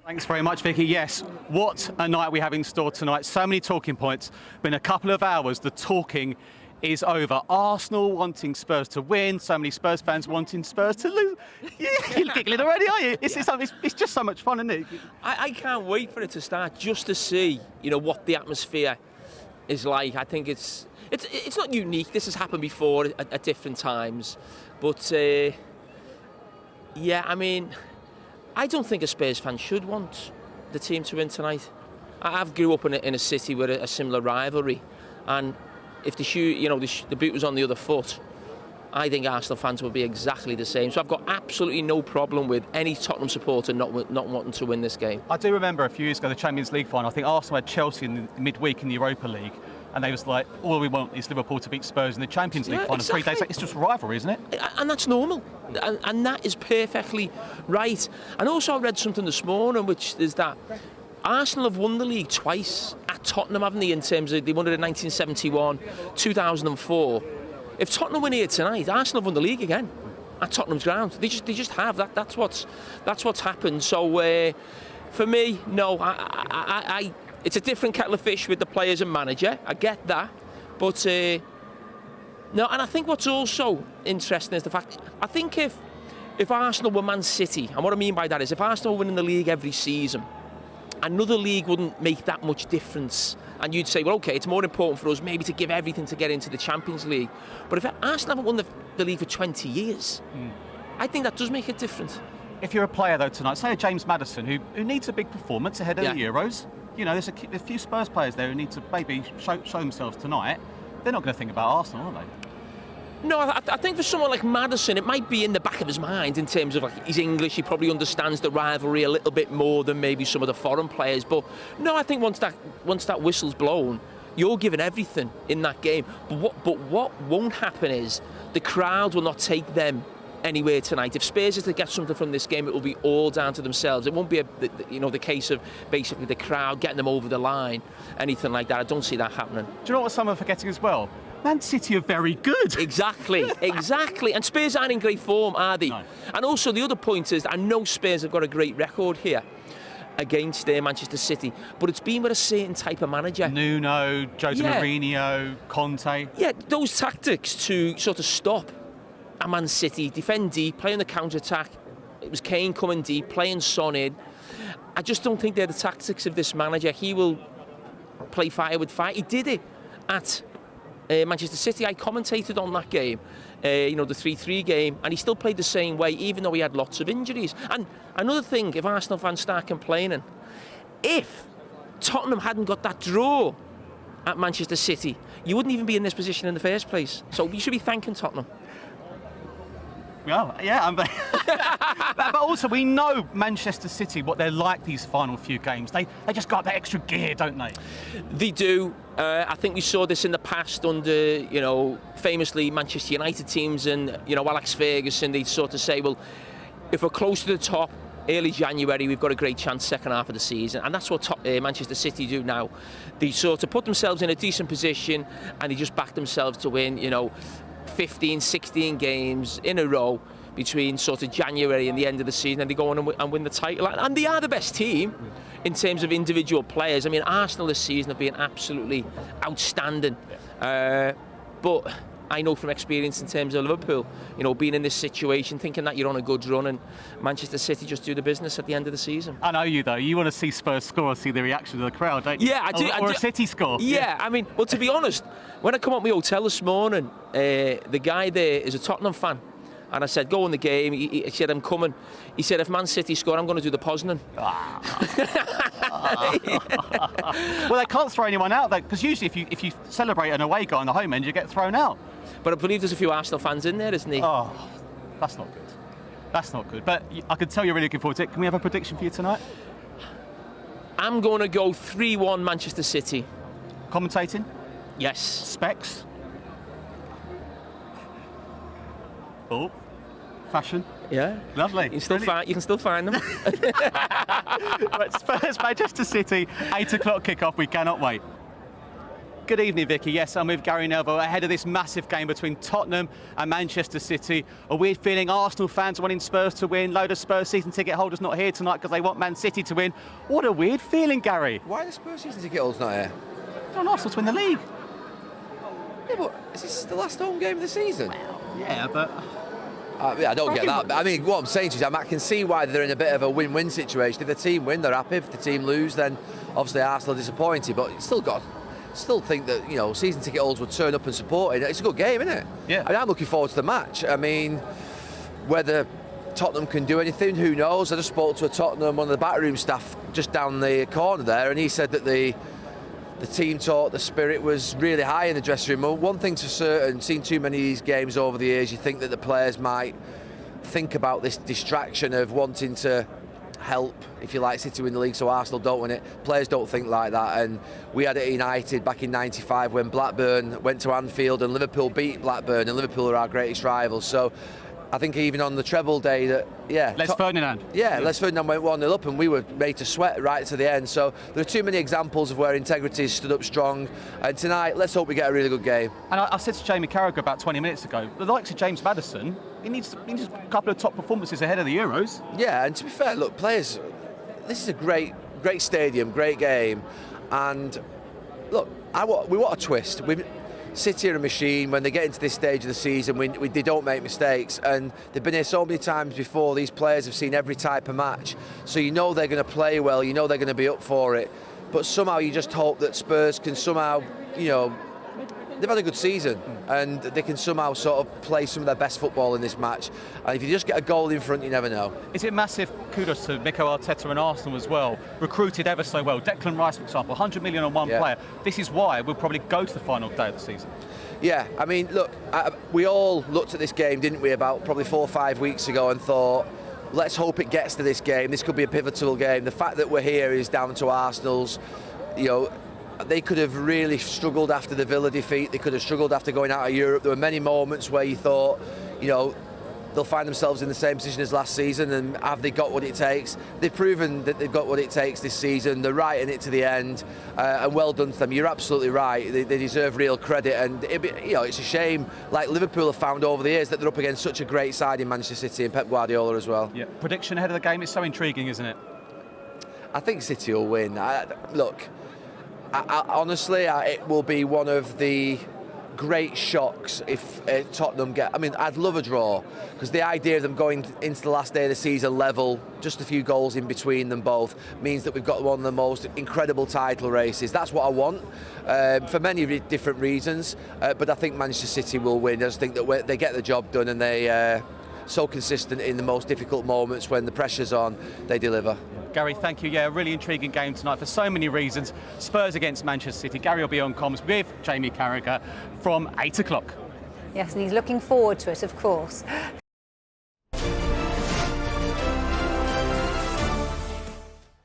Thanks very much, Vicky. Yes, what a night we have in store tonight. So many talking points. Been a couple of hours, the talking is over. Arsenal wanting Spurs to win, so many Spurs fans wanting Spurs to lose. Yeah, you're giggling already, are you? It's just so much fun, isn't it? I can't wait for it to start, just to see, what the atmosphere is like. I think it's not unique. This has happened before at different times. But, I don't think a Spurs fan should want the team to win tonight. I've grew up in a city with a similar rivalry, and if the shoe, the boot was on the other foot, I think Arsenal fans would be exactly the same. So I've got absolutely no problem with any Tottenham supporter not wanting to win this game. I do remember a few years ago, the Champions League final. I think Arsenal had Chelsea in the midweek in the Europa League, and they was like, all we want is Liverpool to beat Spurs in the Champions League final. Exactly. 3 days later. It's just rivalry, isn't it? And that's normal. And that is perfectly right. And also I read something this morning, which is that Arsenal have won the league twice at Tottenham, haven't they, in terms of they won it in 1971, 2004. If Tottenham win here tonight, Arsenal have won the league again at Tottenham's ground. They just have. That's what's happened. So for me, no, I it's a different kettle of fish with the players and manager. I get that. But no, and I think what's also interesting is the fact, I think if Arsenal were Man City, and what I mean by that is if Arsenal were winning the league every season, another league wouldn't make that much difference. And you'd say, well, OK, it's more important for us maybe to give everything to get into the Champions League. But if Arsenal haven't won the league for 20 years, I think that does make it different. If you're a player, though, tonight, say a James Maddison, who needs a big performance ahead of the Euros, there's a few Spurs players there who need to maybe show themselves tonight. They're not going to think about Arsenal, are they? No, I think for someone like Maddison, it might be in the back of his mind in terms of he's English, he probably understands the rivalry a little bit more than maybe some of the foreign players. But no, I think once that whistle's blown, you're giving everything in that game. But what won't happen is the crowd will not take them anywhere tonight. If Spurs is to get something from this game, it will be all down to themselves. It won't be the case of basically the crowd getting them over the line, anything like that. I don't see that happening. Do you know what some are forgetting as well? Man City are very good. Exactly. And Spurs aren't in great form, are they? No. And also the other point is, I know Spurs have got a great record here against Manchester City, but it's been with a certain type of manager. Nuno, Jose Mourinho, Conte. Yeah, those tactics to sort of stop a Man City, defend deep, play on the counter-attack. It was Kane coming deep, playing Son in. I just don't think they're the tactics of this manager. He will play fire with fire. He did it at Manchester City. I commentated on that game, the 3-3 game, and he still played the same way, even though he had lots of injuries. And another thing, if Arsenal fans start complaining, if Tottenham hadn't got that draw at Manchester City, you wouldn't even be in this position in the first place. So you should be thanking Tottenham. Well, yeah, but also we know Manchester City, what they're like these final few games. They just got that extra gear, don't they? They do. I think we saw this in the past under, famously Manchester United teams and, Alex Ferguson. They'd sort of say, well, if we're close to the top, early January, we've got a great chance second half of the season. And that's what Manchester City do now. They sort of put themselves in a decent position and they just back themselves to win, 15, 16 games in a row between sort of January and the end of the season, and they go on and win the title. And they are the best team in terms of individual players. I mean, Arsenal this season have been absolutely outstanding. But I know from experience in terms of Liverpool, being in this situation, thinking that you're on a good run, and Manchester City just do the business at the end of the season. I know you, though. You want to see Spurs score and see the reaction of the crowd, don't you? Yeah, I do. Or a City score. Yeah, I mean, well, to be honest, when I come up my hotel this morning, the guy there is a Tottenham fan. And I said, go on the game. He said, I'm coming. He said, if Man City score, I'm going to do the Poznan. Well, they can't throw anyone out, though, because usually if you celebrate an away goal on the home end, you get thrown out. But I believe there's a few Arsenal fans in there, isn't he? Oh, that's not good. That's not good. But I can tell you're really looking forward to it. Can we have a prediction for you tonight? I'm going to go 3-1 Manchester City. Commentating? Yes. Specs? Oh, fashion? Yeah. Lovely. You can still find them. Right, Spurs, Manchester City, 8 o'clock kickoff. We cannot wait. Good evening, Vicky. Yes, I'm with Gary Neville ahead of this massive game between Tottenham and Manchester City. A weird feeling, Arsenal fans wanting Spurs to win, load of Spurs season ticket holders not here tonight because they want Man City to win. What a weird feeling, Gary. Why are the Spurs season ticket holders not here? They want Arsenal to win the league. Yeah, but is this the last home game of the season? Yeah, but... I don't get that. But I mean, what I'm saying to you is I can see why they're in a bit of a win-win situation. If the team win, they're happy. If the team lose, then obviously Arsenal are disappointed. But still think that, you know, season ticket holders would turn up and support it. It's a good game, isn't it? Yeah. I mean, I'm looking forward to the match. I mean, whether Tottenham can do anything, who knows? I just spoke to one of the backroom staff just down the corner there, and he said that the team talk, the spirit was really high in the dressing room. One thing's for certain, seen too many of these games over the years, you think that the players might think about this distraction of wanting to help, if you like, City win the league so Arsenal don't win it. Players don't think like that, and we had it at United back in '95 when Blackburn went to Anfield and Liverpool beat Blackburn, and Liverpool are our greatest rivals. So I think even on the treble day that, Les Ferdinand. Yeah, Les Ferdinand went 1-0 up and we were made to sweat right to the end. So there are too many examples of where integrity stood up strong. And tonight, let's hope we get a really good game. And I said to Jamie Carragher about 20 minutes ago, the likes of James Maddison, he needs a couple of top performances ahead of the Euros. Yeah, and to be fair, look, players, this is a great stadium, great game. And look, we want a twist. City are a machine. When they get into this stage of the season, they don't make mistakes, and they've been here so many times before. These players have seen every type of match, so you know they're going to play well, you know they're going to be up for it. But somehow you just hope that Spurs can somehow, you know, they've had a good season and they can somehow sort of play some of their best football in this match. And if you just get a goal in front, you never know. Is it massive kudos to Mikel Arteta and Arsenal as well? Recruited ever so well. Declan Rice, for example, 100 million on one player. This is why we'll probably go to the final day of the season. Yeah, I mean, look, we all looked at this game, didn't we, about probably 4 or 5 weeks ago and thought, let's hope it gets to this game. This could be a pivotal game. The fact that we're here is down to Arsenal's, you know, they could have really struggled after the Villa defeat. They could have struggled after going out of Europe. There were many moments where you thought, you know, they'll find themselves in the same position as last season, and have they got what it takes? They've proven that they've got what it takes this season. They're right in it to the end, and well done to them. You're absolutely right. They deserve real credit, and you know, it's a shame, like Liverpool have found over the years, that they're up against such a great side in Manchester City and Pep Guardiola as well. Yeah. Prediction ahead of the game is so intriguing, isn't it? I think City will win. Honestly, it will be one of the great shocks if Tottenham get... I mean, I'd love a draw, because the idea of them going into the last day of the season level, just a few goals in between them both, means that we've got one of the most incredible title races. That's what I want, for many different reasons, but I think Manchester City will win. I just think that they get the job done, and they so consistent in the most difficult moments when the pressure's on, they deliver. Gary, thank you. Yeah, a really intriguing game tonight for so many reasons. Spurs against Manchester City. Gary will be on comms with Jamie Carragher from 8 o'clock. Yes, and he's looking forward to it, of course.